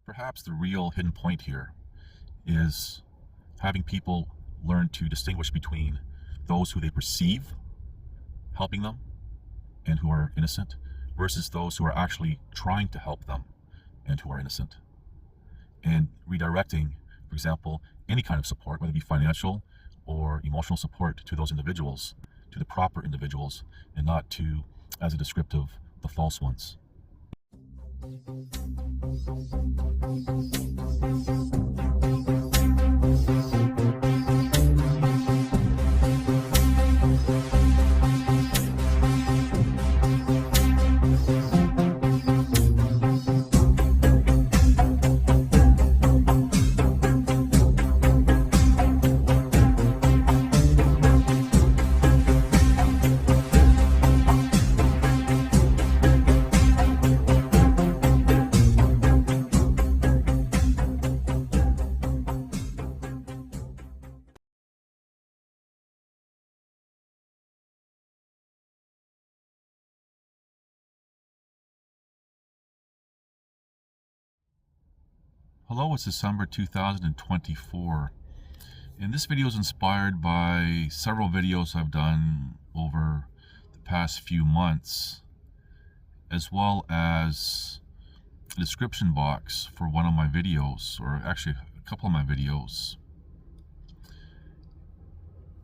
Perhaps the real hidden point here is having people learn to distinguish between those who they perceive helping them and who are innocent versus those who are actually trying to help them and who are innocent. And redirecting, for example, any kind of support, whether it be financial or emotional support to those individuals, to the proper individuals, and not to, as a descriptive, the false ones. Hello, it's December 2024, and this video is inspired by several videos I've done over the past few months, as well as a description box for one of my videos, or actually a couple of my videos.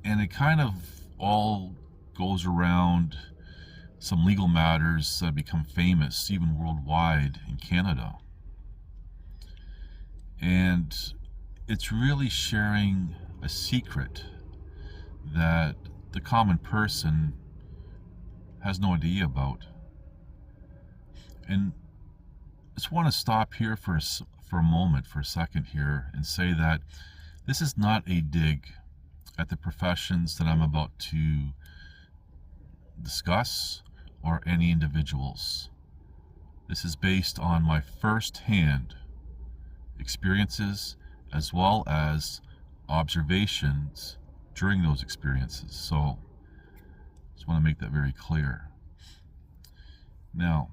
And it kind of all goes around some legal matters that become famous, even worldwide, in Canada. And it's really sharing a secret that the common person has no idea about. And I just want to stop here for a moment, for a second here, and say that this is not a dig at the professions that I'm about to discuss or any individuals. This is based on my first-hand experiences as well as observations during those experiences. So just want to make that very clear. Now,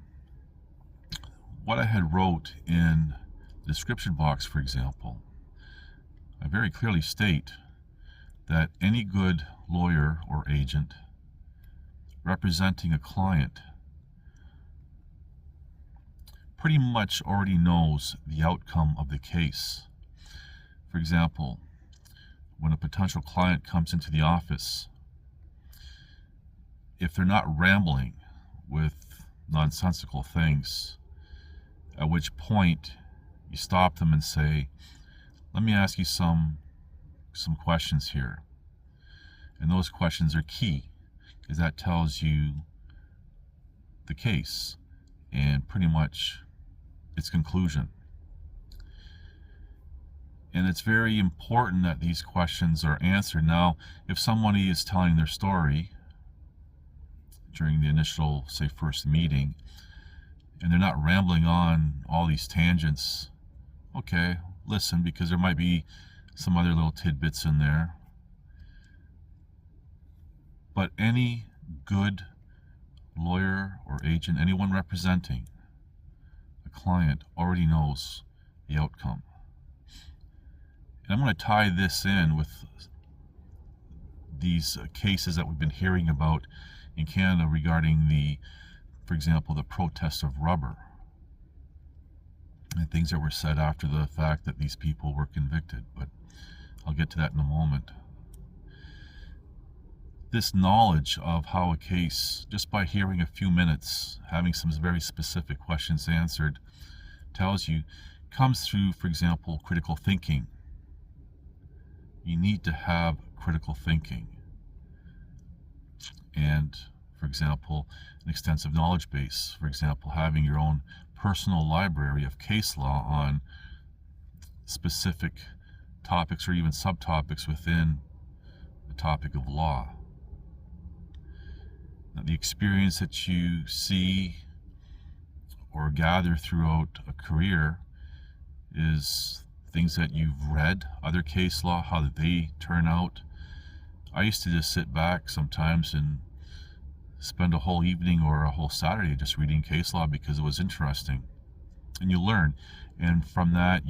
what I had wrote in the description box, for example, I very clearly state that any good lawyer or agent representing a client pretty much already knows the outcome of the case. For example, when a potential client comes into the office, if they're not rambling with nonsensical things, at which point you stop them and say, let me ask you some questions here. And those questions are key, because that tells you the case and pretty much its conclusion. And it's very important that these questions are answered. Now, if somebody is telling their story during the initial, say, first meeting, and they're not rambling on all these tangents, okay, listen, because there might be some other little tidbits in there. But any good lawyer or agent, anyone representing a client, already knows the outcome. And I'm going to tie this in with these cases that we've been hearing about in Canada regarding for example, the protest of rubber and things that were said after the fact that these people were convicted. But I'll get to that in a moment. This knowledge of how a case, just by hearing a few minutes, having some very specific questions answered, tells you, comes through, for example, critical thinking. You need to have critical thinking. And, for example, an extensive knowledge base. For example, having your own personal library of case law on specific topics or even subtopics within the topic of law. Now, the experience that you see or gather throughout a career is things that you've read, other case law, how did they turn out. I used to just sit back sometimes and spend a whole evening or a whole Saturday just reading case law because it was interesting. and you learn. And from that,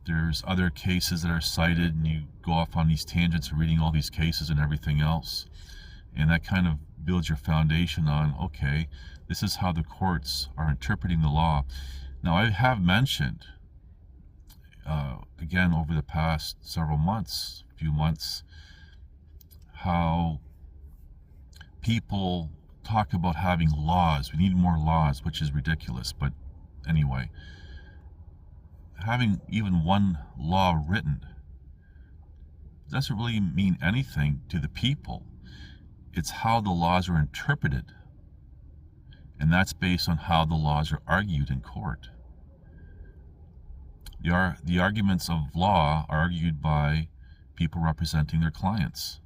there's other cases that are cited, and you go off on these tangents of reading all these cases and everything else. And that kind of builds your foundation on, okay, this is how the courts are interpreting the law. Now, I have mentioned, again, over the past few months, how people talk about having laws. We need more laws, which is ridiculous. But anyway, having even one law written doesn't really mean anything to the people. It's how the laws are interpreted. And that's based on how the laws are argued in court. The arguments of law are argued by people representing their clients.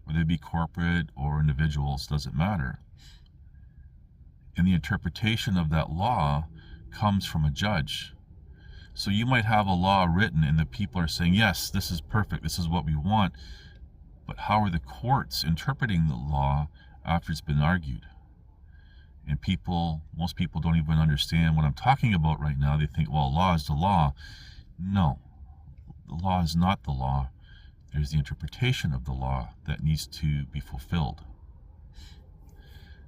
Whether they be corporate or individuals, doesn't matter. And the interpretation of that law comes from a judge. So you might have a law written and the people are saying, yes, this is perfect, this is what we want. But how are the courts interpreting the law after it's been argued? And most people don't even understand what I'm talking about right now. They think, well, law is the law. No, the law is not the law. There's the interpretation of the law that needs to be fulfilled.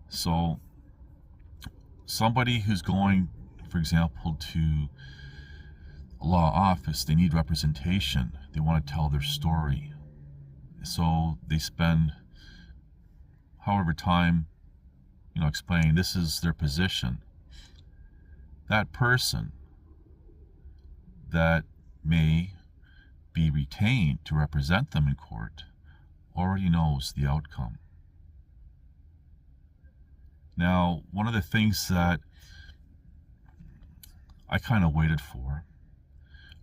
So somebody who's going, for example, to a law office, they need representation. They want to tell their story. So they spend however time, explaining this is their position. That person that may be retained to represent them in court already knows the outcome. Now, one of the things that I kind of waited for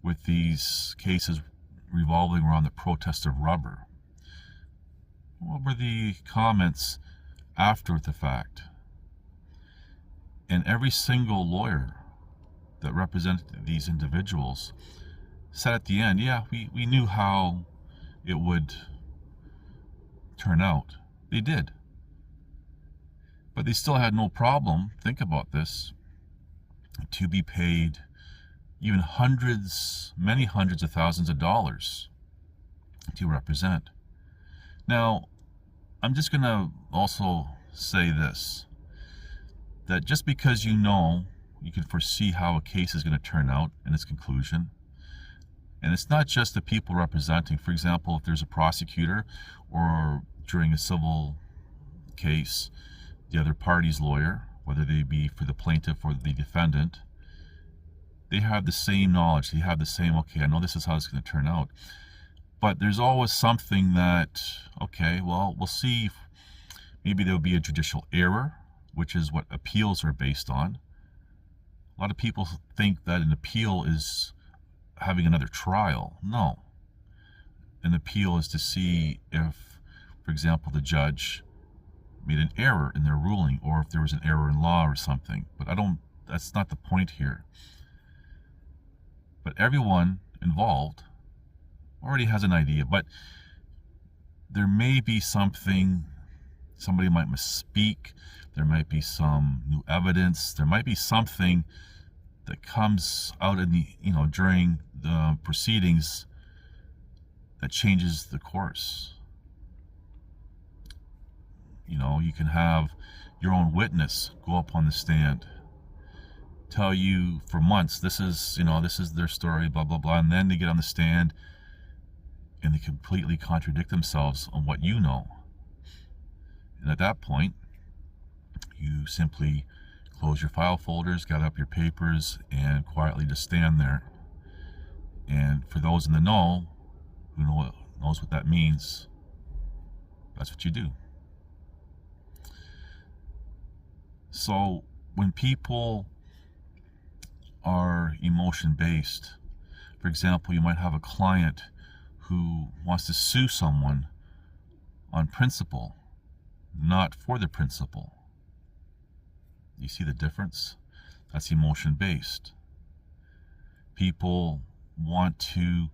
with these cases revolving around the protest of rubber, what were the comments after the fact? And every single lawyer that represented these individuals said at the end, yeah, we knew how it would turn out. They did. But they still had no problem, think about this, to be paid even many hundreds of thousands of dollars to represent. Now, I'm just going to also say this, that just because you can foresee how a case is going to turn out in its conclusion, and it's not just the people representing. For example, if there's a prosecutor or during a civil case, the other party's lawyer, whether they be for the plaintiff or the defendant, they have the same knowledge. They have the same, okay, I know this is how it's going to turn out. But there's always something that, okay, well, we'll see. Maybe there'll be a judicial error, which is what appeals are based on. A lot of people think that an appeal is having another trial. No. An appeal is to see if, for example, the judge made an error in their ruling, or if there was an error in law or something. But that's not the point here. But everyone involved already has an idea, but there may be something, somebody might misspeak, there might be some new evidence, there might be something that comes out in during the proceedings that changes the course. You can have your own witness go up on the stand, tell you for months, this is their story, blah, blah, blah, and then they get on the stand and they completely contradict themselves on what you know. And at that point, you simply close your file folders, gather up your papers, and quietly just stand there. And for those in the know, who knows what that means, that's what you do. So when people are emotion-based, for example, you might have a client who wants to sue someone on principle, not for the principle. You see the difference? That's emotion-based. People want to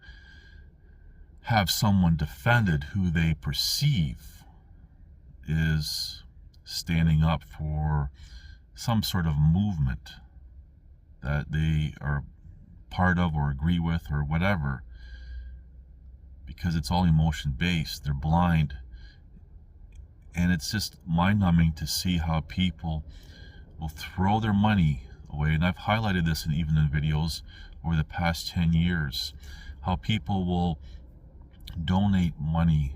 have someone defended who they perceive is standing up for some sort of movement that they are part of or agree with or whatever, because it's all emotion based. They're blind. And it's just mind-numbing to see how people will throw their money away. And I've highlighted this even in videos over the past 10 years, how people will donate money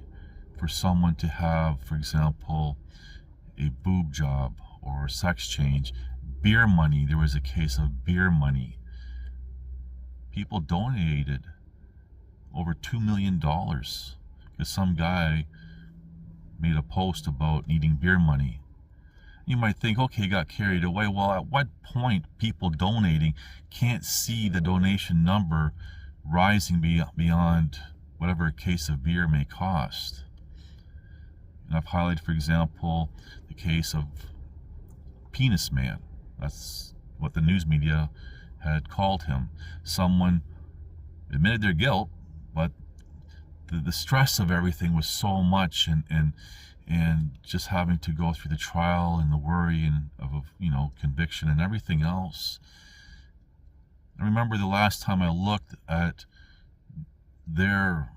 for someone to have, for example, a boob job or sex change. Beer money. There was a case of beer money. People donated over $2 million because some guy made a post about needing beer money. You might think, okay, got carried away. Well, at what point people donating can't see the donation number rising beyond whatever a case of beer may cost? And I've highlighted, for example, the case of Penis Man. That's what the news media had called him. Someone admitted their guilt, but the stress of everything was so much, and just having to go through the trial and the worry and of conviction and everything else. I remember the last time I looked at their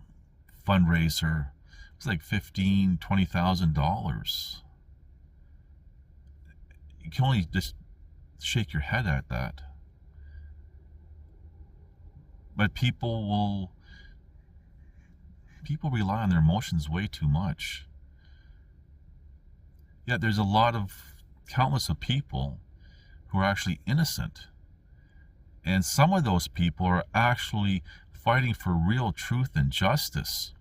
fundraiser, it was like $15,000, $20,000. You can only just shake your head at that. But people rely on their emotions way too much. Yet there's countless of people who are actually innocent. And some of those people are actually fighting for real truth and justice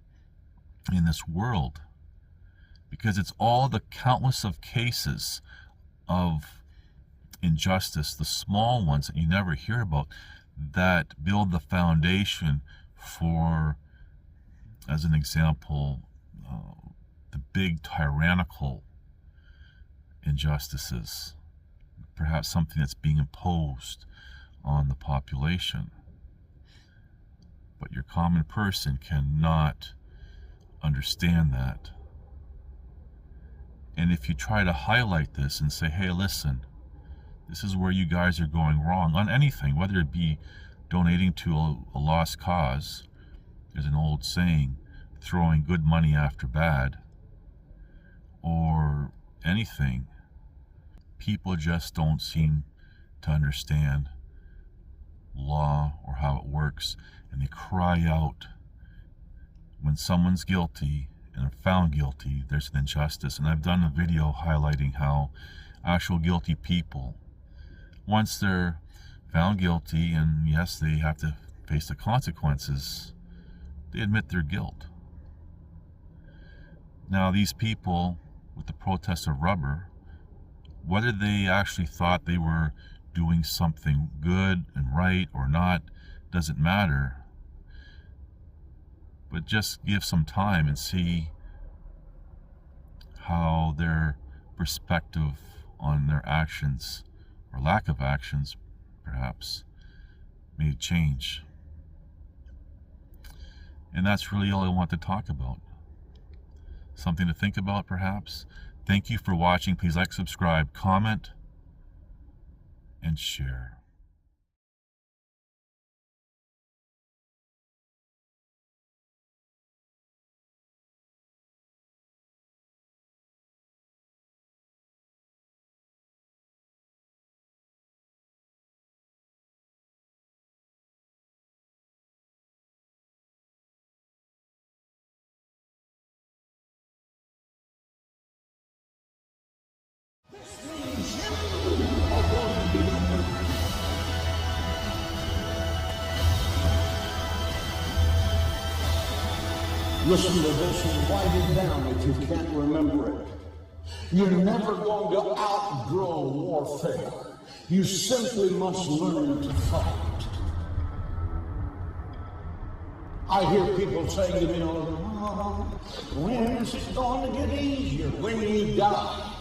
in this world. Because it's all the countless of cases of injustice, the small ones that you never hear about, that build the foundation for, as an example, the big tyrannical injustices, perhaps something that's being imposed on the population. But your common person cannot understand that. And if you try to highlight this and say, hey, listen, this is where you guys are going wrong on anything, whether it be donating to a lost cause, there's an old saying, throwing good money after bad, or anything, people just don't seem to understand law or how it works, and they cry out when someone's guilty and are found guilty, there's an injustice. And I've done a video highlighting how actual guilty people, once they're found guilty, and yes, they have to face the consequences, they admit their guilt. Now, these people with the protest of rubber, whether they actually thought they were doing something good and right or not, doesn't matter. But just give some time and see how their perspective on their actions, or lack of actions perhaps, may change. And that's really all I want to talk about. Something to think about, perhaps. Thank you for watching. Please like, subscribe, comment, and share. Listen to this and write it down if you can't remember it. You're never going to outgrow warfare. You simply must learn to fight. I hear people saying to me, oh, when is it going to get easier? When you die.